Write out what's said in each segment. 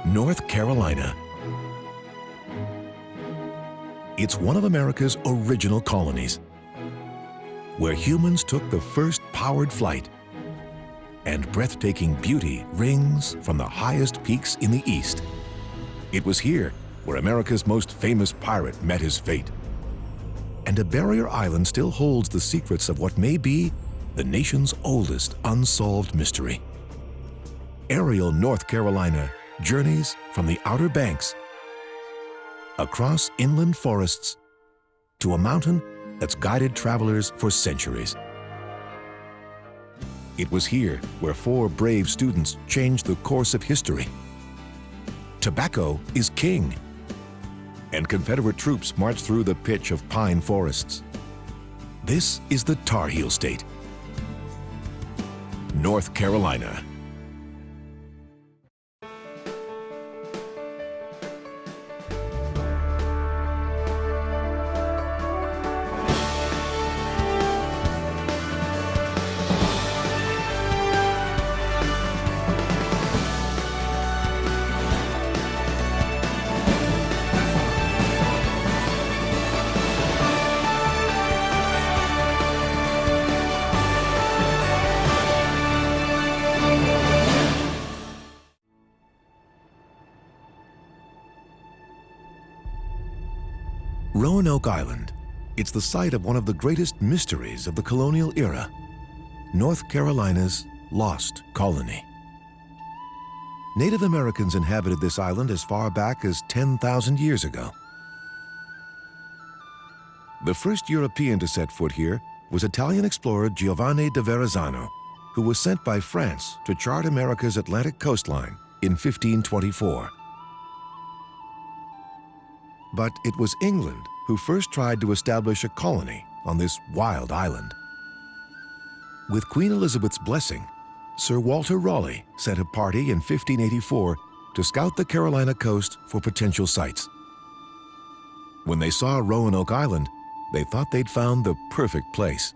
North Carolina. It's one of America's original colonies, where humans took the first powered flight, and breathtaking beauty rings from the highest peaks in the east. It was here where America's most famous pirate met his fate. And a barrier island still holds the secrets of what may be the nation's oldest unsolved mystery. Aerial North Carolina journeys from the Outer Banks, across inland forests, to a mountain that's guided travelers for centuries. It was here where 4 brave students changed the course of history. Tobacco is king, and Confederate troops marched through the pitch of pine forests. This is the Tar Heel State, North Carolina. Roanoke Island. It's the site of one of the greatest mysteries of the colonial era, North Carolina's lost colony. Native Americans inhabited this island as far back as 10,000 years ago. The first European to set foot here was Italian explorer Giovanni da Verrazzano, who was sent by France to chart America's Atlantic coastline in 1524. But it was England who first tried to establish a colony on this wild island. With Queen Elizabeth's blessing, Sir Walter Raleigh sent a party in 1584 to scout the Carolina coast for potential sites. When they saw Roanoke Island, they thought they'd found the perfect place.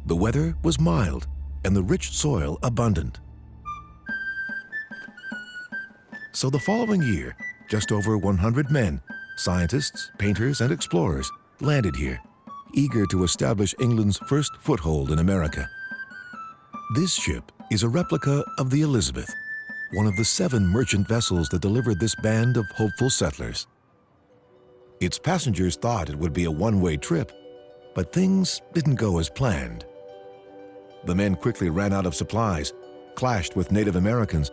The weather was mild and the rich soil abundant. So the following year, just over 100 men, scientists, painters, and explorers landed here, eager to establish England's first foothold in America. This ship is a replica of the Elizabeth, one of the 7 merchant vessels that delivered this band of hopeful settlers. Its passengers thought it would be a one-way trip, but things didn't go as planned. The men quickly ran out of supplies, clashed with Native Americans,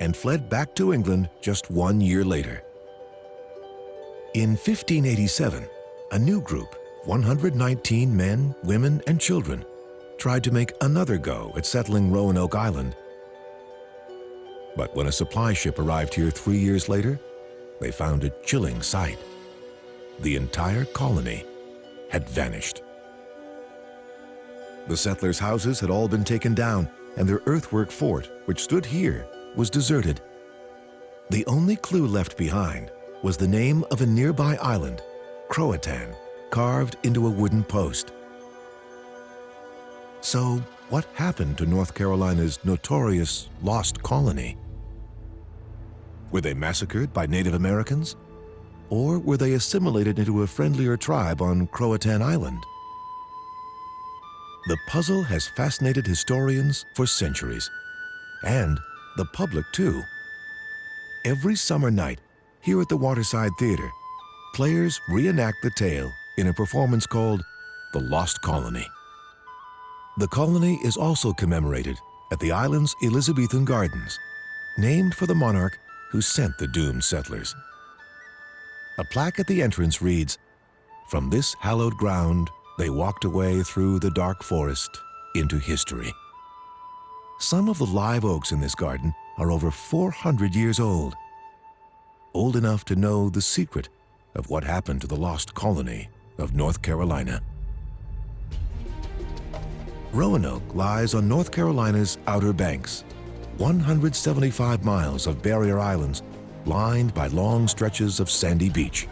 and fled back to England just 1 year later. In 1587, a new group, 119 men, women, and children, tried to make another go at settling Roanoke Island. But when a supply ship arrived here 3 years later, they found a chilling sight. The entire colony had vanished. The settlers' houses had all been taken down, and their earthwork fort, which stood here, was deserted. The only clue left behind was the name of a nearby island, Croatan, carved into a wooden post. So, what happened to North Carolina's notorious lost colony? Were they massacred by Native Americans? Or were they assimilated into a friendlier tribe on Croatan Island? The puzzle has fascinated historians for centuries, and the public too. Every summer night, here at the Waterside Theater, players reenact the tale in a performance called The Lost Colony. The colony is also commemorated at the island's Elizabethan Gardens, named for the monarch who sent the doomed settlers. A plaque at the entrance reads, "From this hallowed ground, they walked away through the dark forest into history." Some of the live oaks in this garden are over 400 years old enough to know the secret of what happened to the lost colony of North Carolina. Roanoke lies on North Carolina's Outer Banks, 175 miles of barrier islands lined by long stretches of sandy beach.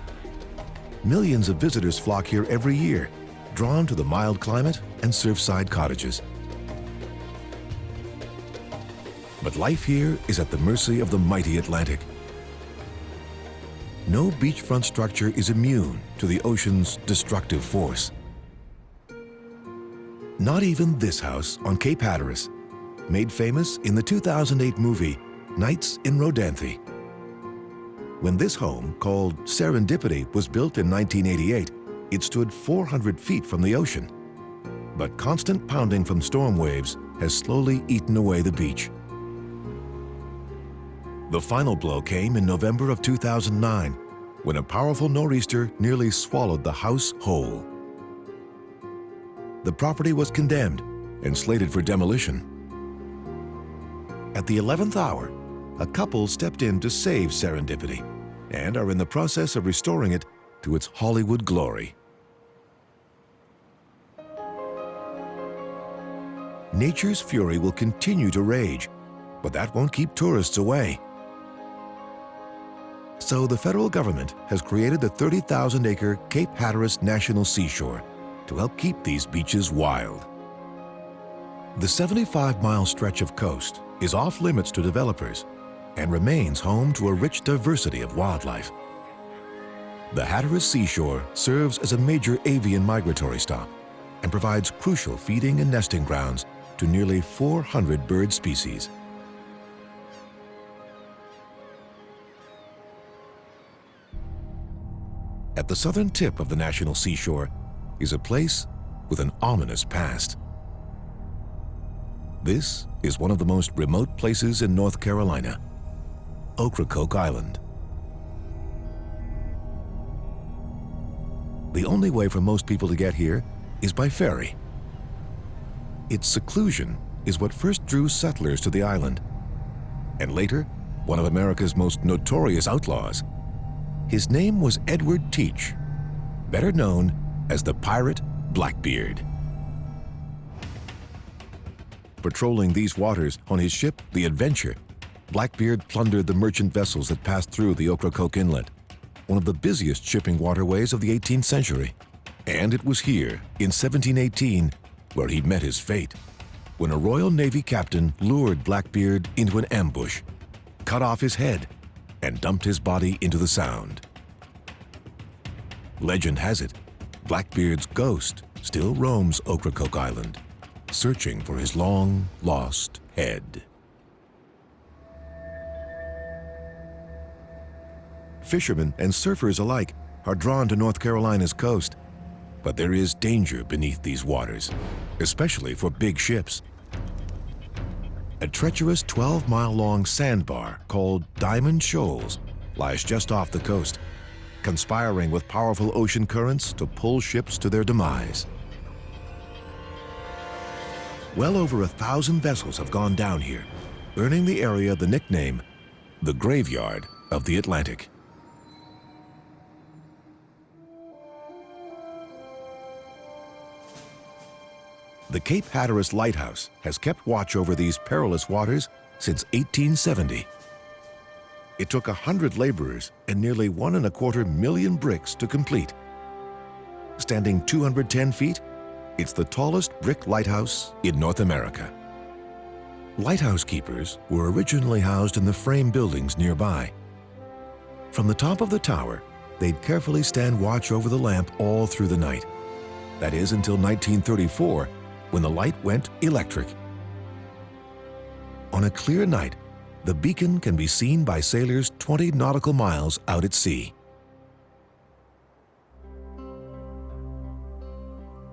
Millions of visitors flock here every year, drawn to the mild climate and surfside cottages. But life here is at the mercy of the mighty Atlantic. No beachfront structure is immune to the ocean's destructive force. Not even this house on Cape Hatteras, made famous in the 2008 movie Nights in Rodanthe. When this home, called Serendipity, was built in 1988, it stood 400 feet from the ocean. But constant pounding from storm waves has slowly eaten away the beach. The final blow came in November of 2009, when a powerful nor'easter nearly swallowed the house whole. The property was condemned and slated for demolition. At the 11th hour, a couple stepped in to save Serendipity and are in the process of restoring it to its Hollywood glory. Nature's fury will continue to rage, but that won't keep tourists away. So the federal government has created the 30,000-acre Cape Hatteras National Seashore to help keep these beaches wild. The 75-mile stretch of coast is off limits to developers and remains home to a rich diversity of wildlife. The Hatteras Seashore serves as a major avian migratory stop and provides crucial feeding and nesting grounds to nearly 400 bird species. At the southern tip of the National Seashore is a place with an ominous past. This is one of the most remote places in North Carolina, Ocracoke Island. The only way for most people to get here is by ferry. Its seclusion is what first drew settlers to the island, and later, one of America's most notorious outlaws. His name was Edward Teach, better known as the pirate Blackbeard. Patrolling these waters on his ship, the Adventure, Blackbeard plundered the merchant vessels that passed through the Ocracoke Inlet, one of the busiest shipping waterways of the 18th century. And it was here, in 1718, where he met his fate, when a Royal Navy captain lured Blackbeard into an ambush, cut off his head, and dumped his body into the Sound. Legend has it, Blackbeard's ghost still roams Ocracoke Island, searching for his long-lost head. Fishermen and surfers alike are drawn to North Carolina's coast, but there is danger beneath these waters, especially for big ships. A treacherous 12-mile-long sandbar called Diamond Shoals lies just off the coast, conspiring with powerful ocean currents to pull ships to their demise. Well over 1,000 vessels have gone down here, earning the area the nickname, the Graveyard of the Atlantic. The Cape Hatteras Lighthouse has kept watch over these perilous waters since 1870. It took 100 laborers and nearly 1.25 million bricks to complete. Standing 210 feet, it's the tallest brick lighthouse in North America. Lighthouse keepers were originally housed in the frame buildings nearby. From the top of the tower, they'd carefully stand watch over the lamp all through the night. That is until 1934, when the light went electric. On a clear night, the beacon can be seen by sailors 20 nautical miles out at sea.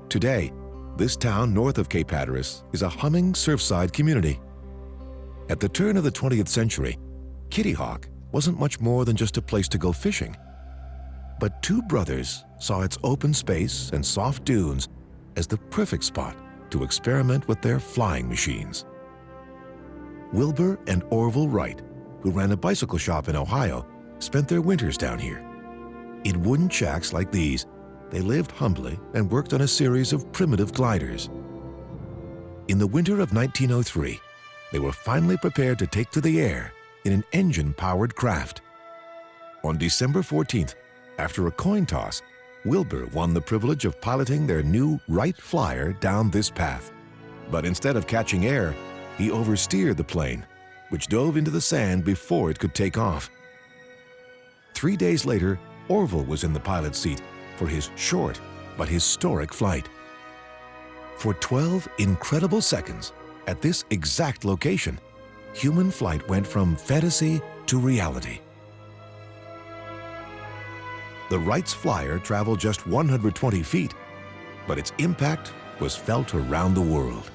Today, this town north of Cape Hatteras is a humming surfside community. At the turn of the 20th century, Kitty Hawk wasn't much more than just a place to go fishing. But two brothers saw its open space and soft dunes as the perfect spot to experiment with their flying machines. Wilbur and Orville Wright, who ran a bicycle shop in Ohio, spent their winters down here. In wooden shacks like these, they lived humbly and worked on a series of primitive gliders. In the winter of 1903, they were finally prepared to take to the air in an engine-powered craft. On December 14th, after a coin toss, Wilbur won the privilege of piloting their new Wright Flyer down this path. But instead of catching air, he oversteered the plane, which dove into the sand before it could take off. 3 days later, Orville was in the pilot's seat for his short but historic flight. For 12 incredible seconds, at this exact location, human flight went from fantasy to reality. The Wright's flyer traveled just 120 feet, but its impact was felt around the world.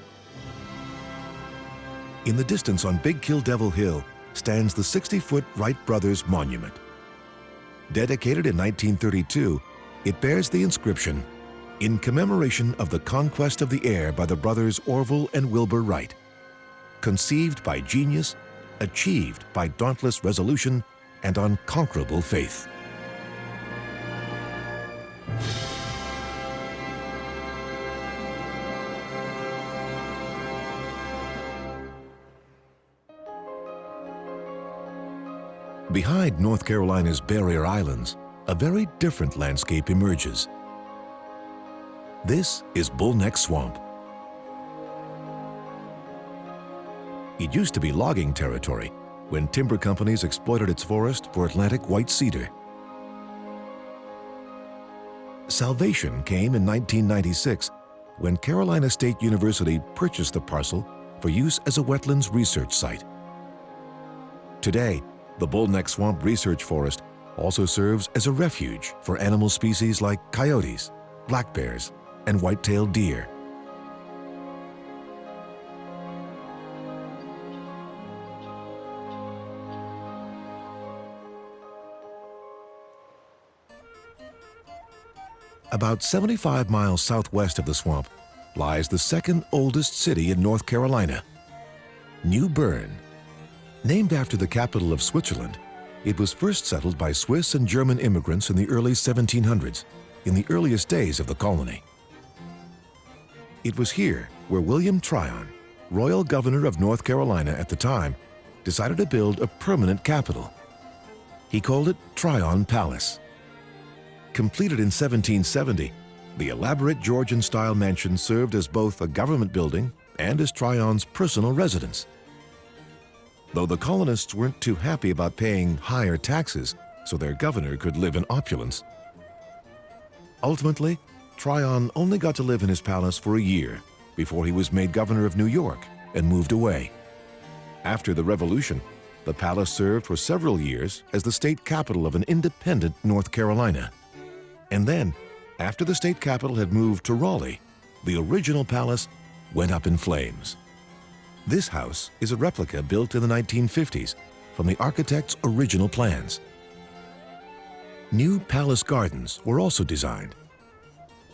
In the distance on Big Kill Devil Hill stands the 60-foot Wright Brothers Monument. Dedicated in 1932, it bears the inscription, "In commemoration of the conquest of the air by the brothers Orville and Wilbur Wright. Conceived by genius, achieved by dauntless resolution and unconquerable faith." Behind North Carolina's barrier islands, a very different landscape emerges. This is Bullneck Swamp. It used to be logging territory when timber companies exploited its forest for Atlantic white cedar. Salvation came in 1996 when Carolina State University purchased the parcel for use as a wetlands research site. Today, the Bullneck Swamp Research Forest also serves as a refuge for animal species like coyotes, black bears, and white-tailed deer. About 75 miles southwest of the swamp lies the second oldest city in North Carolina, New Bern. Named after the capital of Switzerland, it was first settled by Swiss and German immigrants in the early 1700s, in the earliest days of the colony. It was here where William Tryon, royal governor of North Carolina at the time, decided to build a permanent capital. He called it Tryon Palace. Completed in 1770, the elaborate Georgian-style mansion served as both a government building and as Tryon's personal residence. Though the colonists weren't too happy about paying higher taxes so their governor could live in opulence. Ultimately, Tryon only got to live in his palace for a year before he was made governor of New York and moved away. After the Revolution, the palace served for several years as the state capital of an independent North Carolina. And then, after the state capital had moved to Raleigh, the original palace went up in flames. This house is a replica built in the 1950s from the architect's original plans. New palace gardens were also designed.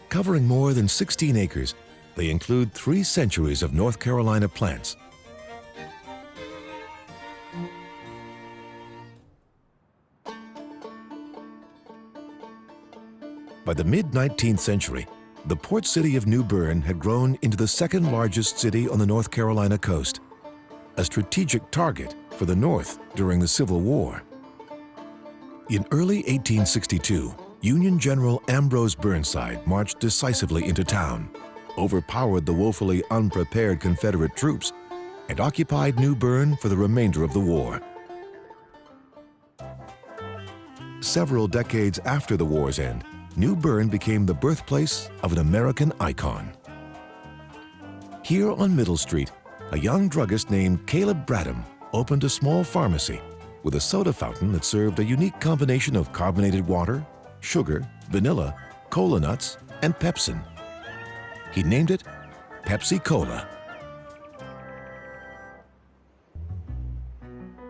Covering more than 16 acres, they include 3 centuries of North Carolina plants. By the mid-19th century, the port city of New Bern had grown into the second largest city on the North Carolina coast, a strategic target for the North during the Civil War. In early 1862, Union General Ambrose Burnside marched decisively into town, overpowered the woefully unprepared Confederate troops, and occupied New Bern for the remainder of the war. Several decades after the war's end, New Bern became the birthplace of an American icon. Here on Middle Street, a young druggist named Caleb Bradham opened a small pharmacy with a soda fountain that served a unique combination of carbonated water, sugar, vanilla, cola nuts, and pepsin. He named it Pepsi-Cola.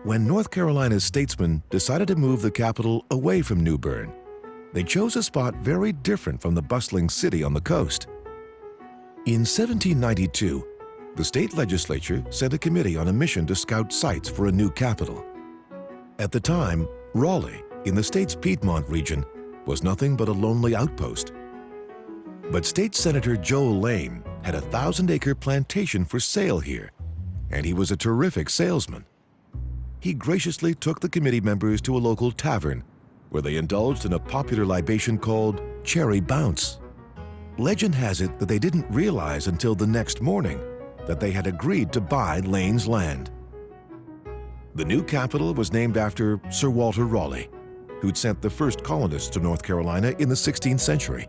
When North Carolina's statesmen decided to move the capital away from New Bern, they chose a spot very different from the bustling city on the coast. In 1792, the state legislature sent a committee on a mission to scout sites for a new capital. At the time, Raleigh, in the state's Piedmont region, was nothing but a lonely outpost. But State Senator Joel Lane had a 1,000-acre plantation for sale here, and he was a terrific salesman. He graciously took the committee members to a local tavern where they indulged in a popular libation called Cherry Bounce. Legend has it that they didn't realize until the next morning that they had agreed to buy Lane's land. The new capital was named after Sir Walter Raleigh, who'd sent the first colonists to North Carolina in the 16th century.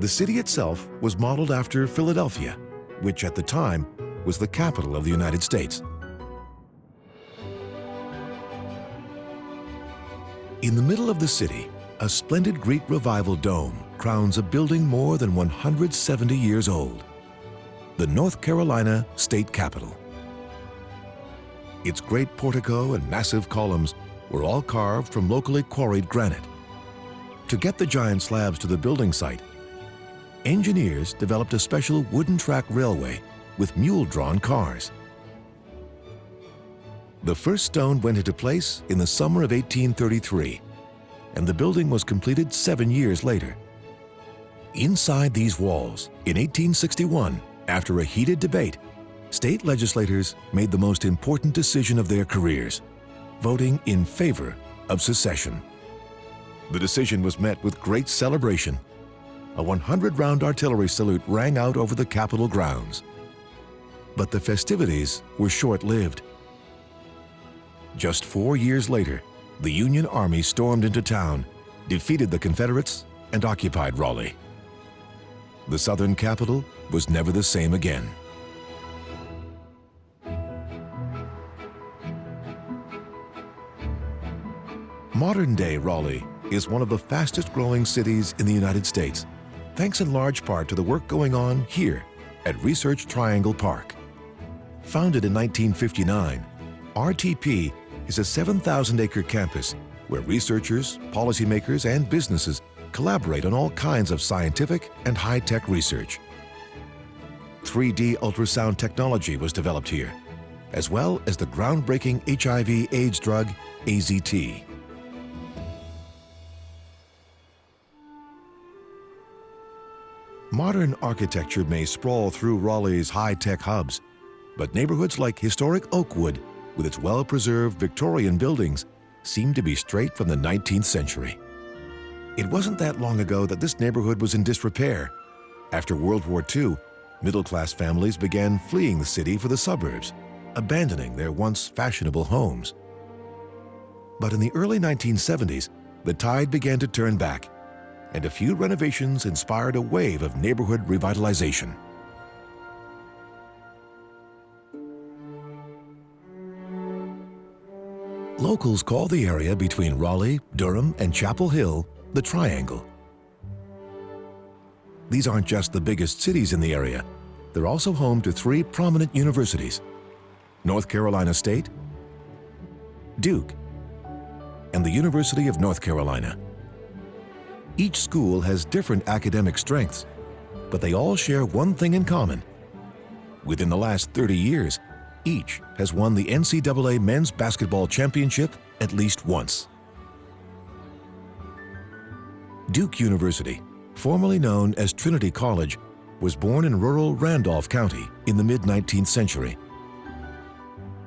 The city itself was modeled after Philadelphia, which at the time was the capital of the United States. In the middle of the city, a splendid Greek Revival dome crowns a building more than 170 years old, the North Carolina State Capitol. Its great portico and massive columns were all carved from locally quarried granite. To get the giant slabs to the building site, engineers developed a special wooden track railway with mule-drawn cars. The first stone went into place in the summer of 1833, and the building was completed 7 years later. Inside these walls, in 1861, after a heated debate, state legislators made the most important decision of their careers, voting in favor of secession. The decision was met with great celebration. A 100-round artillery salute rang out over the Capitol grounds. But the festivities were short-lived. Just 4 years later, the Union Army stormed into town, defeated the Confederates, and occupied Raleigh. The Southern capital was never the same again. Modern-day Raleigh is one of the fastest-growing cities in the United States, thanks in large part to the work going on here at Research Triangle Park. Founded in 1959, RTP is a 7,000-acre campus where researchers, policymakers, and businesses collaborate on all kinds of scientific and high-tech research. 3D ultrasound technology was developed here, as well as the groundbreaking HIV/AIDS drug, AZT. Modern architecture may sprawl through Raleigh's high-tech hubs, but neighborhoods like historic Oakwood, with its well-preserved Victorian buildings, seem to be straight from the 19th century. It wasn't that long ago that this neighborhood was in disrepair. After World War II, middle-class families began fleeing the city for the suburbs, abandoning their once fashionable homes. But in the early 1970s, the tide began to turn back, and a few renovations inspired a wave of neighborhood revitalization. Locals call the area between Raleigh, Durham, and Chapel Hill the Triangle. These aren't just the biggest cities in the area. They're also home to 3 prominent universities: North Carolina State, Duke, and the University of North Carolina. Each school has different academic strengths, but they all share one thing in common. Within the last 30 years, each has won the NCAA Men's Basketball Championship at least once. Duke University, formerly known as Trinity College, was born in rural Randolph County in the mid-19th century.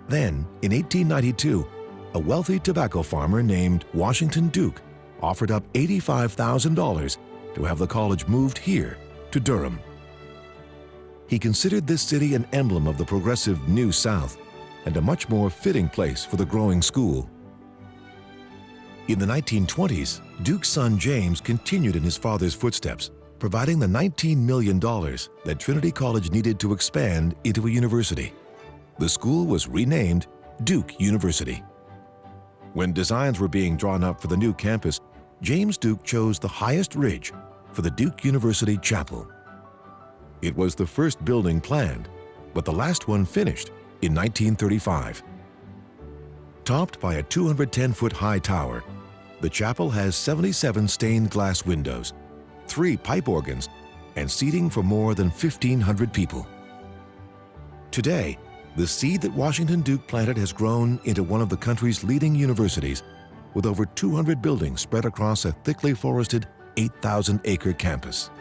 Then, in 1892, a wealthy tobacco farmer named Washington Duke offered up $85,000 to have the college moved here to Durham. He considered this city an emblem of the progressive New South and a much more fitting place for the growing school. In the 1920s, Duke's son James continued in his father's footsteps, providing the $19 million that Trinity College needed to expand into a university. The school was renamed Duke University. When designs were being drawn up for the new campus, James Duke chose the highest ridge for the Duke University Chapel. It was the first building planned, but the last one finished in 1935. Topped by a 210-foot-high tower, the chapel has 77 stained glass windows, 3 pipe organs, and seating for more than 1,500 people. Today, the seed that Washington Duke planted has grown into one of the country's leading universities, with over 200 buildings spread across a thickly forested 8,000-acre campus.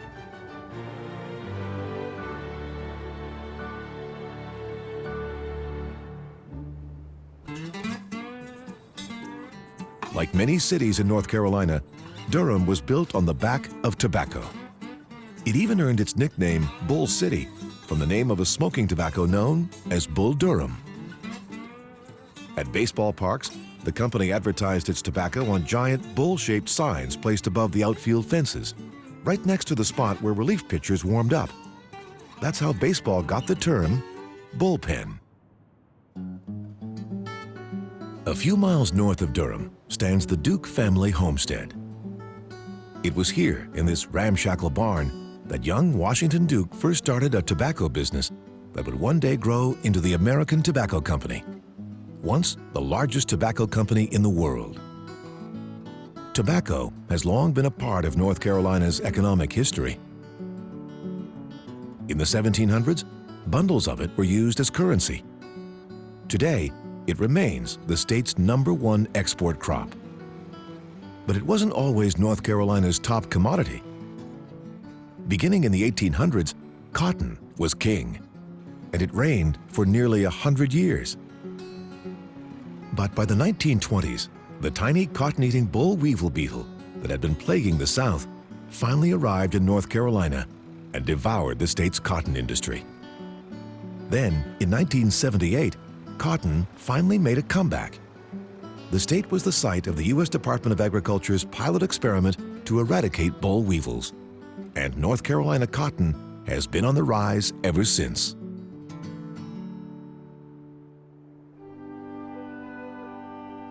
Like many cities in North Carolina, Durham was built on the back of tobacco. It even earned its nickname Bull City from the name of a smoking tobacco known as Bull Durham. At baseball parks, the company advertised its tobacco on giant bull-shaped signs placed above the outfield fences, right next to the spot where relief pitchers warmed up. That's how baseball got the term bullpen. A few miles north of Durham stands the Duke family homestead. It was here, in this ramshackle barn, that young Washington Duke first started a tobacco business that would one day grow into the American Tobacco Company, once the largest tobacco company in the world. Tobacco has long been a part of North Carolina's economic history. In the 1700s, bundles of it were used as currency. Today, it remains the state's #1 export crop. But it wasn't always North Carolina's top commodity. Beginning in the 1800s, cotton was king, and it reigned for nearly 100 years. But by the 1920s, the tiny cotton-eating boll weevil beetle that had been plaguing the South finally arrived in North Carolina and devoured the state's cotton industry. Then, in 1978, cotton finally made a comeback. The state was the site of the U.S. Department of Agriculture's pilot experiment to eradicate boll weevils, and North Carolina cotton has been on the rise ever since.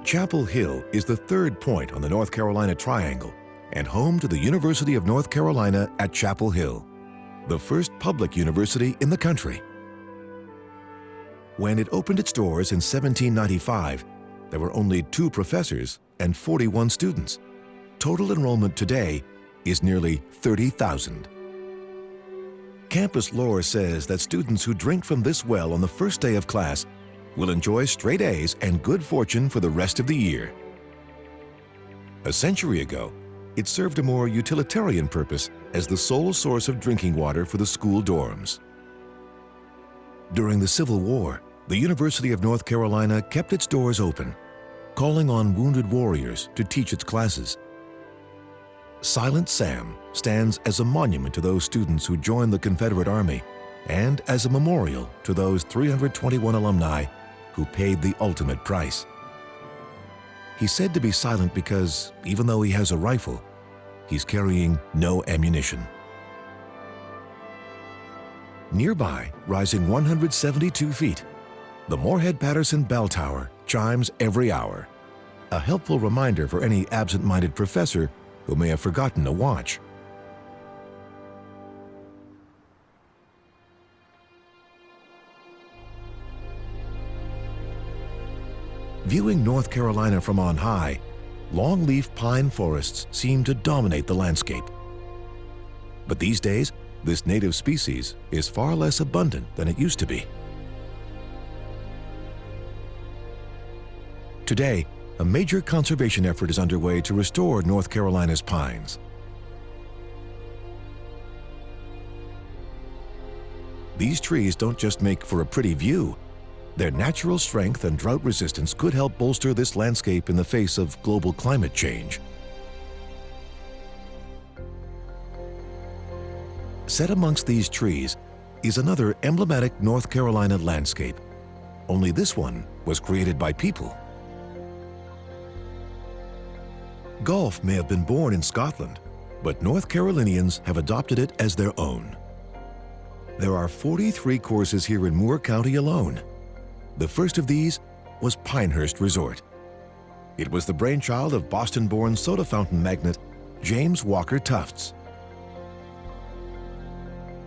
Chapel Hill is the third point on the North Carolina Triangle and home to the University of North Carolina at Chapel Hill, the first public university in the country. When it opened its doors in 1795, there were only 2 professors and 41 students. Total enrollment today is nearly 30,000. Campus lore says that students who drink from this well on the first day of class will enjoy straight A's and good fortune for the rest of the year. A century ago, it served a more utilitarian purpose as the sole source of drinking water for the school dorms. During the Civil War, the University of North Carolina kept its doors open, calling on wounded warriors to teach its classes. Silent Sam stands as a monument to those students who joined the Confederate Army and as a memorial to those 321 alumni who paid the ultimate price. He's said to be silent because, even though he has a rifle, he's carrying no ammunition. Nearby, rising 172 feet, the Moorhead-Patterson Bell Tower chimes every hour, a helpful reminder for any absent-minded professor who may have forgotten to watch. Viewing North Carolina from on high, longleaf pine forests seem to dominate the landscape. But these days, this native species is far less abundant than it used to be. Today, a major conservation effort is underway to restore North Carolina's pines. These trees don't just make for a pretty view. Their natural strength and drought resistance could help bolster this landscape in the face of global climate change. Set amongst these trees is another emblematic North Carolina landscape, only this one was created by people. Golf may have been born in Scotland, but North Carolinians have adopted it as their own. There are 43 courses here in Moore County alone. The first of these was Pinehurst Resort. It was the brainchild of Boston-born soda fountain magnate James Walker Tufts.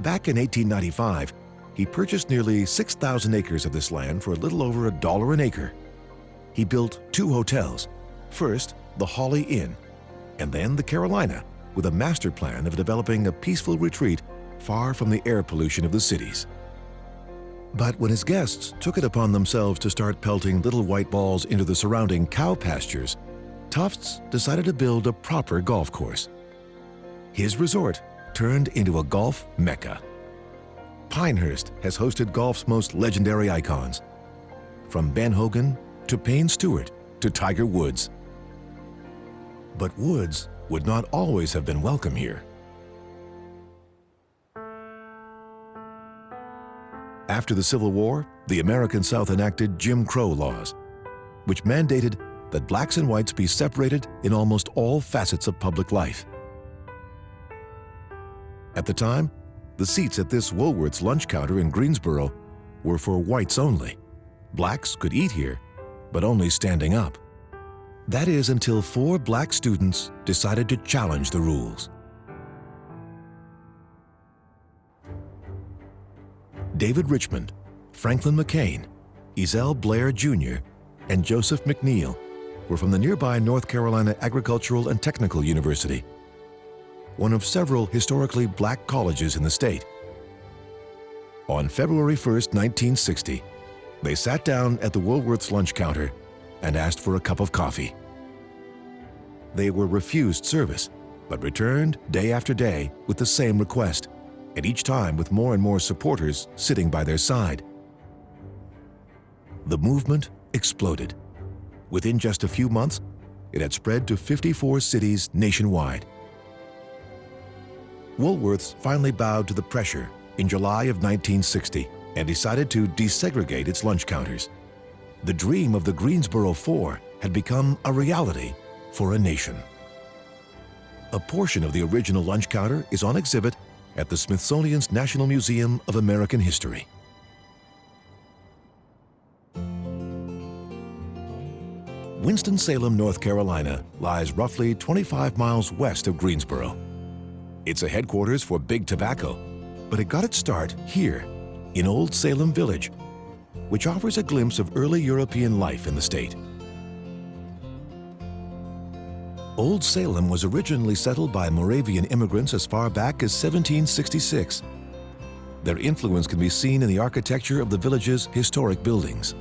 Back in 1895, he purchased nearly 6,000 acres of this land for a little over $1 an acre. He built 2 hotels, first the Hawley Inn, and then the Carolina, with a master plan of developing a peaceful retreat far from the air pollution of the cities. But when his guests took it upon themselves to start pelting little white balls into the surrounding cow pastures, Tufts decided to build a proper golf course. His resort turned into a golf mecca. Pinehurst has hosted golf's most legendary icons, from Ben Hogan to Payne Stewart to Tiger Woods. But Woods would not always have been welcome here. After the Civil War, the American South enacted Jim Crow laws. which mandated that blacks and whites be separated in almost all facets of public life. At the time, the seats at this Woolworth's lunch counter in Greensboro were for whites only. Blacks could eat here, but only standing up. That is until 4 black students decided to challenge the rules. David Richmond, Franklin McCain, Ezell Blair Jr., and Joseph McNeil were from the nearby North Carolina Agricultural and Technical University, one of several historically black colleges in the state. On February 1st, 1960, they sat down at the Woolworth's lunch counter and asked for a cup of coffee. They were refused service, but returned day after day with the same request, and each time with more and more supporters sitting by their side. The movement exploded. Within just a few months, it had spread to 54 cities nationwide. Woolworth's finally bowed to the pressure in July of 1960 and decided to desegregate its lunch counters. The dream of the Greensboro Four had become a reality for a nation. A portion of the original lunch counter is on exhibit at the Smithsonian's National Museum of American History. Winston-Salem, North Carolina lies roughly 25 miles west of Greensboro. It's a headquarters for Big Tobacco, but it got its start here in Old Salem Village, which offers a glimpse of early European life in the state. Old Salem was originally settled by Moravian immigrants as far back as 1766. Their influence can be seen in the architecture of the village's historic buildings.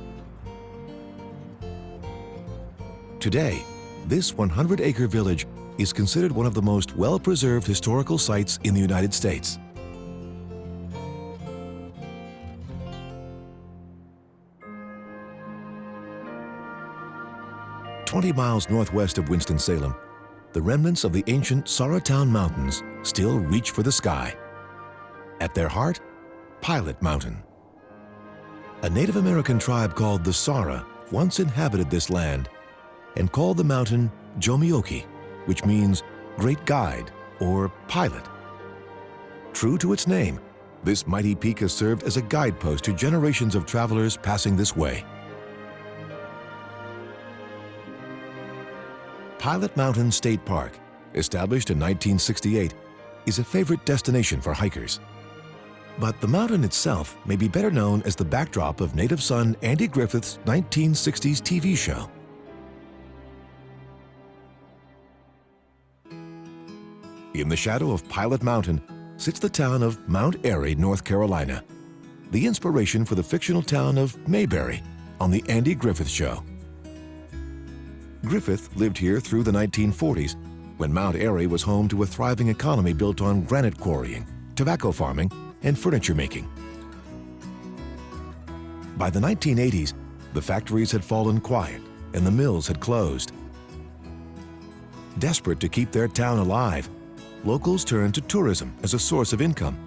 Today, this 100-acre village is considered one of the most well-preserved historical sites in the United States. "20 miles northwest of Winston-Salem, the remnants of the ancient Soar Mountains still reach for the sky. At their heart, Pilot Mountain. A Native American tribe called the Soar once inhabited this land and called the mountain Jomioki, which means great guide or pilot. True to its name, this mighty peak has served as a guidepost to generations of travelers passing this way. Pilot Mountain State Park, established in 1968, is a favorite destination for hikers. But the mountain itself may be better known as the backdrop of native son Andy Griffith's 1960s TV show. In the shadow of Pilot Mountain sits the town of Mount Airy, North Carolina, the inspiration for the fictional town of Mayberry on the Andy Griffith Show. Griffith lived here through the 1940s, when Mount Airy was home to a thriving economy built on granite quarrying, tobacco farming, and furniture making. By the 1980s, the factories had fallen quiet and the mills had closed. Desperate to keep their town alive, locals turned to tourism as a source of income.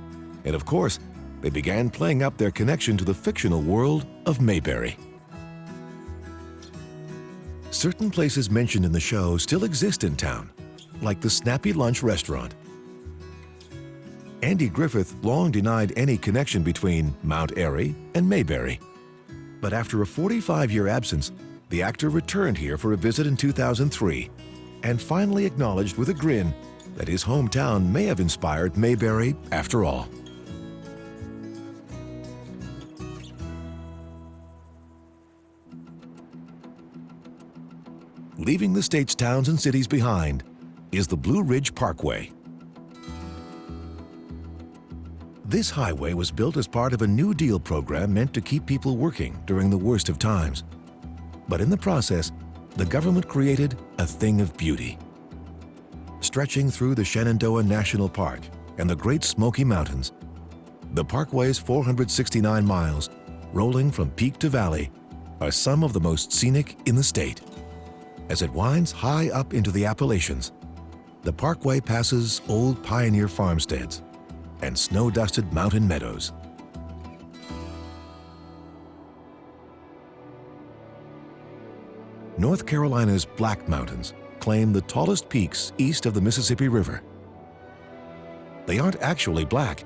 And of course, they began playing up their connection to the fictional world of Mayberry. Certain places mentioned in the show still exist in town, like the Snappy Lunch restaurant. Andy Griffith long denied any connection between Mount Airy and Mayberry. But after a 45-year absence, the actor returned here for a visit in 2003 and finally acknowledged with a grin that his hometown may have inspired Mayberry after all. Leaving the state's towns and cities behind is the Blue Ridge Parkway. This highway was built as part of a New Deal program meant to keep people working during the worst of times. But in the process, the government created a thing of beauty. Stretching through the Shenandoah National Park and the Great Smoky Mountains, the parkway's 469 miles, rolling from peak to valley, are some of the most scenic in the state. As it winds high up into the Appalachians, the parkway passes old pioneer farmsteads and snow-dusted mountain meadows. North Carolina's Black Mountains claim the tallest peaks east of the Mississippi River. They aren't actually black.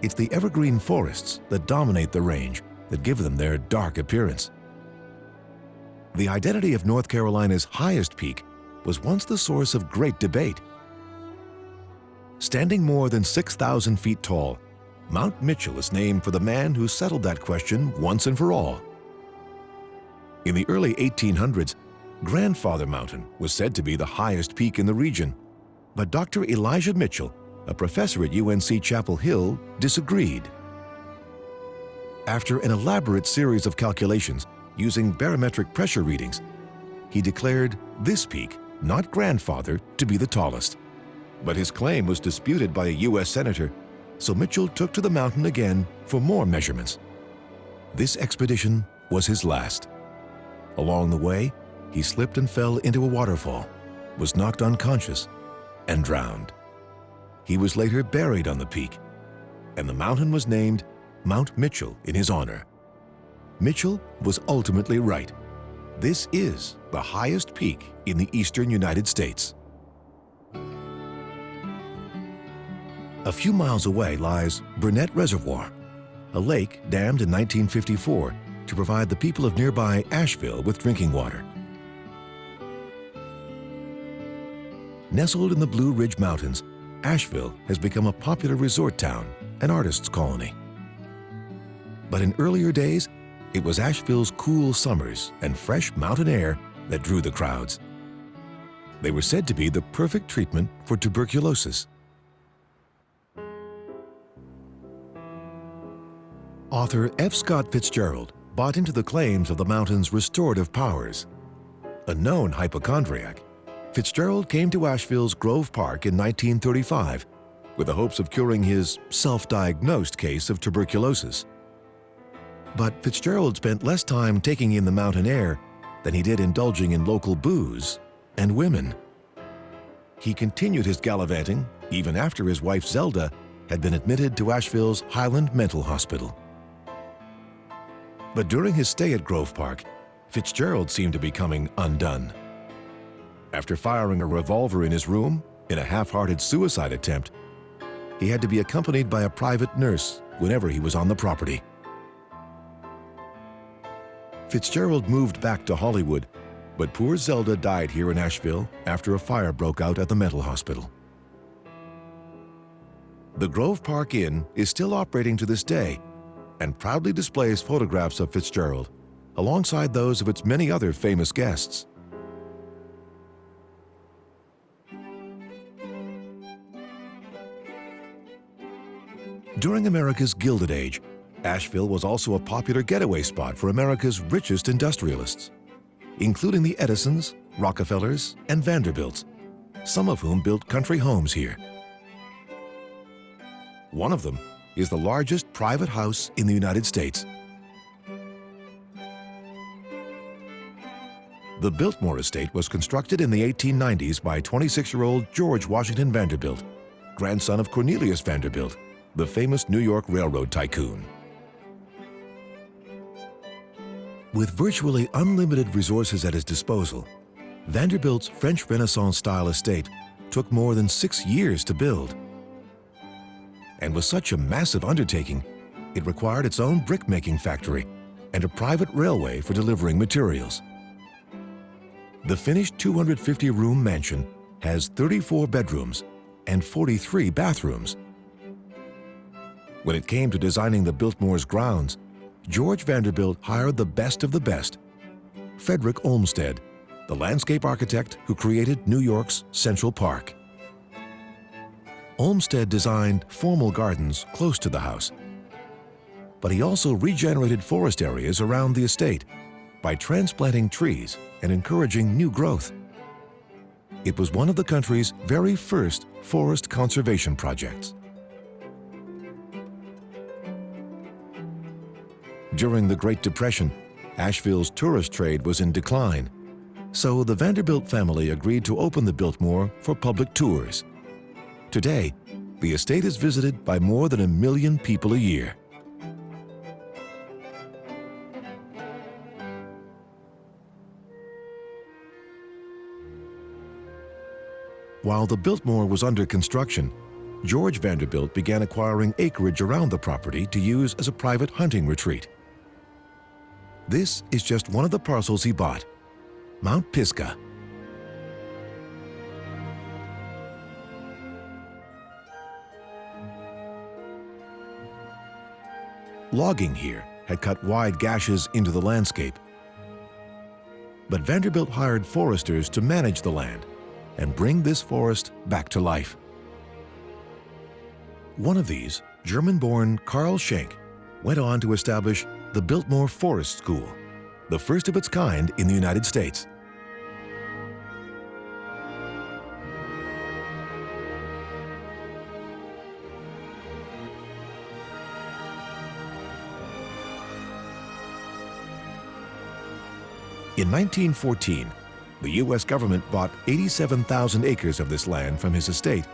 It's the evergreen forests that dominate the range that give them their dark appearance. The identity of North Carolina's highest peak was once the source of great debate. Standing more than 6,000 feet tall, Mount Mitchell is named for the man who settled that question once and for all. In the early 1800s, Grandfather Mountain was said to be the highest peak in the region, but Dr. Elijah Mitchell, a professor at UNC Chapel Hill, disagreed. After an elaborate series of calculations using barometric pressure readings, he declared this peak, not Grandfather, to be the tallest. But his claim was disputed by a U.S. senator, so Mitchell took to the mountain again for more measurements. This expedition was his last. Along the way, he slipped and fell into a waterfall, was knocked unconscious, and drowned. He was later buried on the peak, and the mountain was named Mount Mitchell in his honor. Mitchell was ultimately right. This is the highest peak in the eastern United States. A few miles away lies Burnett Reservoir, a lake dammed in 1954 to provide the people of nearby Asheville with drinking water. Nestled in the Blue Ridge Mountains, Asheville has become a popular resort town, an artist's colony. But in earlier days, it was Asheville's cool summers and fresh mountain air that drew the crowds. They were said to be the perfect treatment for tuberculosis. Author F. Scott Fitzgerald bought into the claims of the mountain's restorative powers. A known hypochondriac, Fitzgerald came to Asheville's Grove Park in 1935 with the hopes of curing his self-diagnosed case of tuberculosis. But Fitzgerald spent less time taking in the mountain air than he did indulging in local booze and women. He continued his gallivanting even after his wife Zelda had been admitted to Asheville's Highland Mental Hospital. But during his stay at Grove Park, Fitzgerald seemed to be coming undone. After firing a revolver in his room in a half-hearted suicide attempt, he had to be accompanied by a private nurse whenever he was on the property. Fitzgerald moved back to Hollywood, but poor Zelda died here in Asheville after a fire broke out at the mental hospital. The Grove Park Inn is still operating to this day and proudly displays photographs of Fitzgerald alongside those of its many other famous guests. During America's Gilded Age, Asheville was also a popular getaway spot for America's richest industrialists, including the Edisons, Rockefellers, and Vanderbilts, some of whom built country homes here. One of them is the largest private house in the United States. The Biltmore Estate was constructed in the 1890s by 26-year-old George Washington Vanderbilt, grandson of Cornelius Vanderbilt, the famous New York Railroad tycoon. With virtually unlimited resources at his disposal, Vanderbilt's French Renaissance-style estate took more than 6 years to build. And was such a massive undertaking, it required its own brick-making factory and a private railway for delivering materials. The finished 250-room mansion has 34 bedrooms and 43 bathrooms. When it came to designing the Biltmore's grounds, George Vanderbilt hired the best of the best, Frederick Olmsted, the landscape architect who created New York's Central Park. Olmsted designed formal gardens close to the house, but he also regenerated forest areas around the estate by transplanting trees and encouraging new growth. It was one of the country's very first forest conservation projects. During the Great Depression, Asheville's tourist trade was in decline, so the Vanderbilt family agreed to open the Biltmore for public tours. Today, the estate is visited by more than 1 million people a year. While the Biltmore was under construction, George Vanderbilt began acquiring acreage around the property to use as a private hunting retreat. This is just one of the parcels he bought, Mount Pisgah. Logging here had cut wide gashes into the landscape. But Vanderbilt hired foresters to manage the land and bring this forest back to life. One of these, German-born Carl Schenk, went on to establish the Biltmore Forest School, the first of its kind in the United States. In 1914, the U.S. government bought 87,000 acres of this land from his estate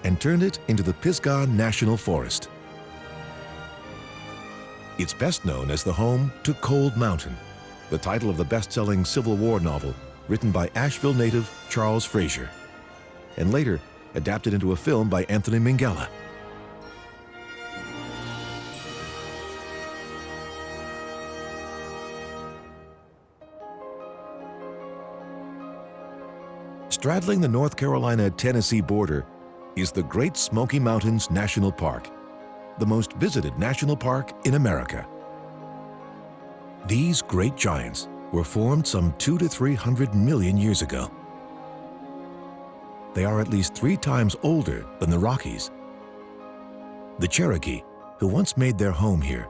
and turned it into the Pisgah National Forest. It's best known as the home to Cold Mountain, the title of the best-selling Civil War novel written by Asheville native Charles Frazier, and later adapted into a film by Anthony Minghella. Straddling the North Carolina-Tennessee border is the Great Smoky Mountains National Park, the most visited national park in America. These great giants were formed some 200 to 300 million years ago. They are at least 3 times older than the Rockies. The Cherokee, who once made their home here,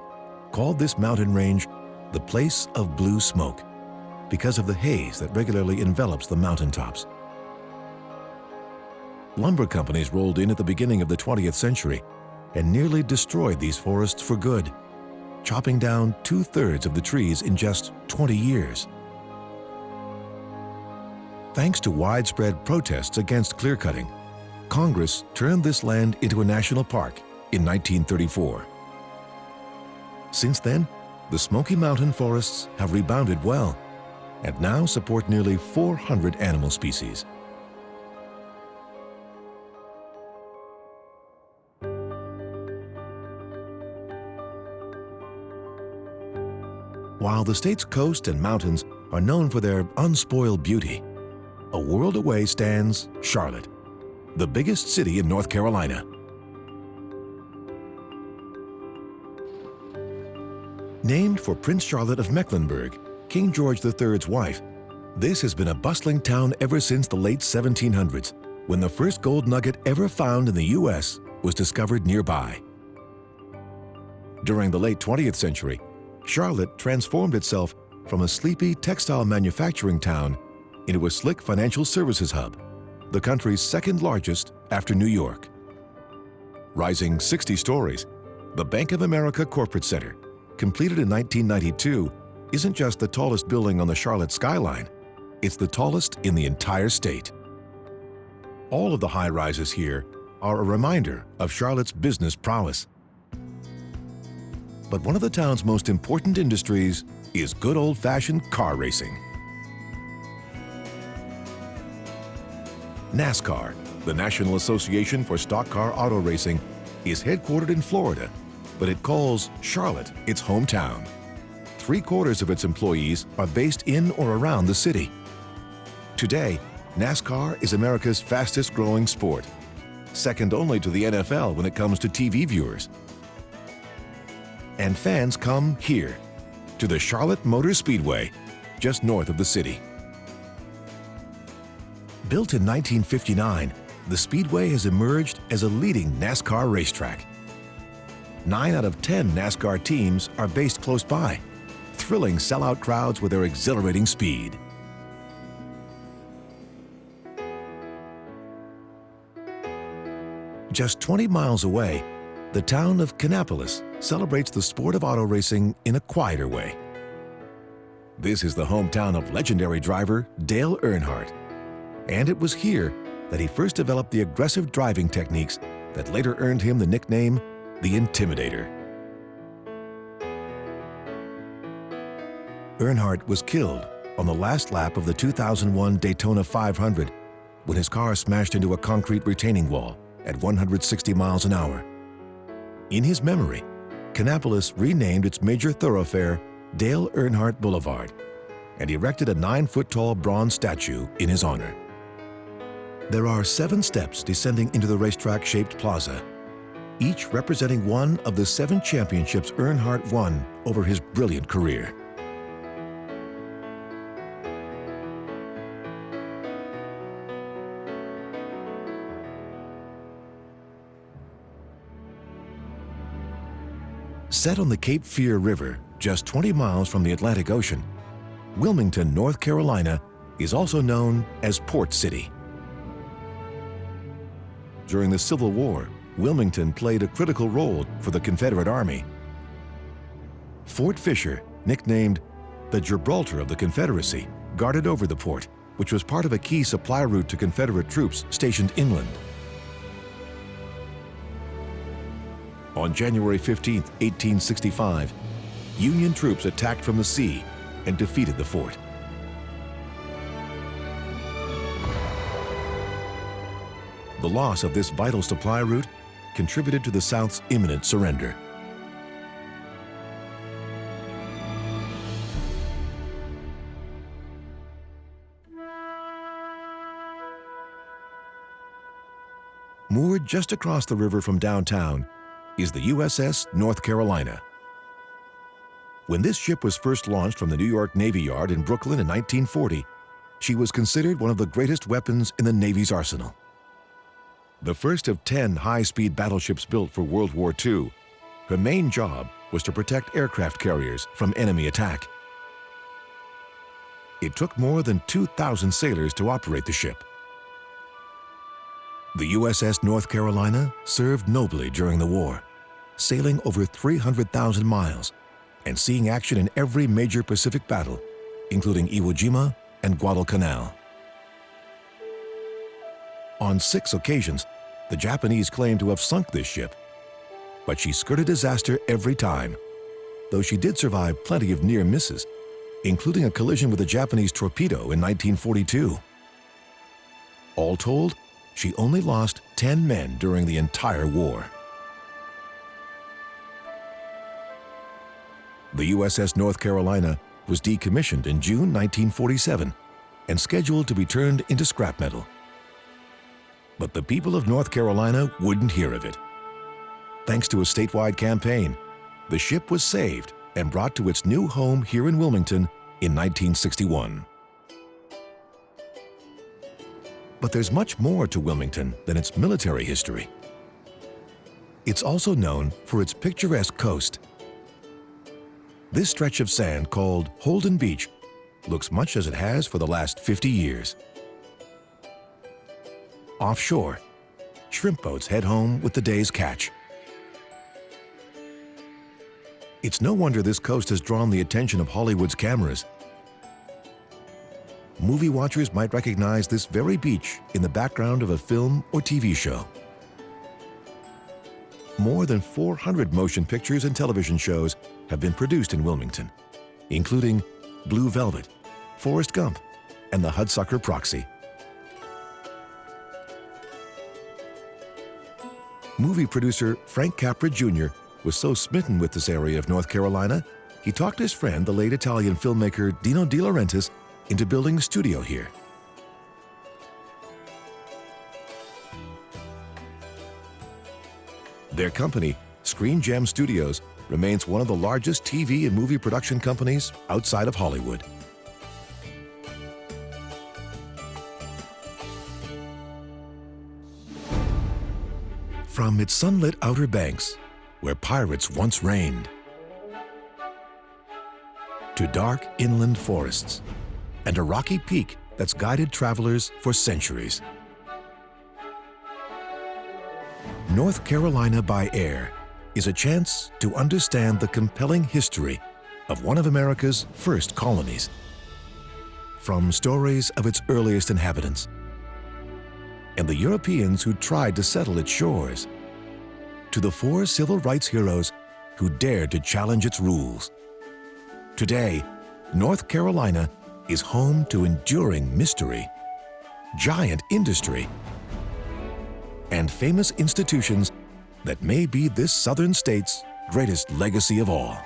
called this mountain range the place of blue smoke because of the haze that regularly envelops the mountaintops. Lumber companies rolled in at the beginning of the 20th century and nearly destroyed these forests for good, chopping down 2/3 of the trees in just 20 years. Thanks to widespread protests against clearcutting, Congress turned this land into a national park in 1934. Since then, the Smoky Mountain forests have rebounded well and now support nearly 400 animal species. While the state's coast and mountains are known for their unspoiled beauty, a world away stands Charlotte, the biggest city in North Carolina. Named for Prince Charlotte of Mecklenburg, King George III's wife, this has been a bustling town ever since the late 1700s, when the first gold nugget ever found in the U.S. was discovered nearby. During the late 20th century, Charlotte transformed itself from a sleepy textile manufacturing town into a slick financial services hub, the country's second largest after New York. Rising 60 stories, the Bank of America Corporate Center, completed in 1992, isn't just the tallest building on the Charlotte skyline, it's the tallest in the entire state. All of the high-rises here are a reminder of Charlotte's business prowess. But one of the town's most important industries is good old-fashioned car racing. NASCAR, the National Association for Stock Car Auto Racing, is headquartered in Florida, but it calls Charlotte its hometown. 3/4 of its employees are based in or around the city. Today, NASCAR is America's fastest-growing sport, second only to the NFL when it comes to TV viewers. And fans come here, to the Charlotte Motor Speedway, just north of the city. Built in 1959, the Speedway has emerged as a leading NASCAR racetrack. 9 out of 10 NASCAR teams are based close by, thrilling sellout crowds with their exhilarating speed. Just 20 miles away, the town of Kannapolis celebrates the sport of auto racing in a quieter way. This is the hometown of legendary driver Dale Earnhardt, and it was here that he first developed the aggressive driving techniques that later earned him the nickname the Intimidator. Earnhardt was killed on the last lap of the 2001 Daytona 500 when his car smashed into a concrete retaining wall at 160 miles an hour. In his memory, Kannapolis renamed its major thoroughfare Dale Earnhardt Boulevard and erected a 9-foot-tall bronze statue in his honor. There are 7 steps descending into the racetrack-shaped plaza, each representing one of the 7 championships Earnhardt won over his brilliant career. Set on the Cape Fear River, just 20 miles from the Atlantic Ocean, Wilmington, North Carolina is also known as Port City. During the Civil War, Wilmington played a critical role for the Confederate Army. Fort Fisher, nicknamed the Gibraltar of the Confederacy, guarded over the port, which was part of a key supply route to Confederate troops stationed inland. On January 15, 1865, Union troops attacked from the sea and defeated the fort. The loss of this vital supply route contributed to the South's imminent surrender. Moored just across the river from downtown is the USS North Carolina. When this ship was first launched from the New York Navy Yard in Brooklyn in 1940, she was considered one of the greatest weapons in the Navy's arsenal. The first of 10 high-speed battleships built for World War II, her main job was to protect aircraft carriers from enemy attack. It took more than 2,000 sailors to operate the ship. The USS North Carolina served nobly during the war, sailing over 300,000 miles and seeing action in every major Pacific battle, including Iwo Jima and Guadalcanal. On 6 occasions, the Japanese claimed to have sunk this ship, but she skirted disaster every time, though she did survive plenty of near misses, including a collision with a Japanese torpedo in 1942. All told, she only lost 10 men during the entire war. The USS North Carolina was decommissioned in June 1947 and scheduled to be turned into scrap metal. But the people of North Carolina wouldn't hear of it. Thanks to a statewide campaign, the ship was saved and brought to its new home here in Wilmington in 1961. But there's much more to Wilmington than its military history. It's also known for its picturesque coast. This stretch of sand, called Holden Beach, looks much as it has for the last 50 years. Offshore, shrimp boats head home with the day's catch. It's no wonder this coast has drawn the attention of Hollywood's cameras. Movie watchers might recognize this very beach in the background of a film or TV show. More than 400 motion pictures and television shows have been produced in Wilmington, including Blue Velvet, Forrest Gump, and the Hudsucker Proxy. Movie producer Frank Capra Jr. was so smitten with this area of North Carolina, he talked his friend, the late Italian filmmaker Dino De Laurentiis, into building a studio here. Their company, Screen Gem Studios, remains one of the largest TV and movie production companies outside of Hollywood. From its sunlit outer banks, where pirates once reigned, to dark inland forests, and a rocky peak that's guided travelers for centuries. North Carolina by air is a chance to understand the compelling history of one of America's first colonies. From stories of its earliest inhabitants and the Europeans who tried to settle its shores, to the 4 civil rights heroes who dared to challenge its rules. Today, North Carolina is home to enduring mystery, giant industry, and famous institutions that may be this southern state's greatest legacy of all.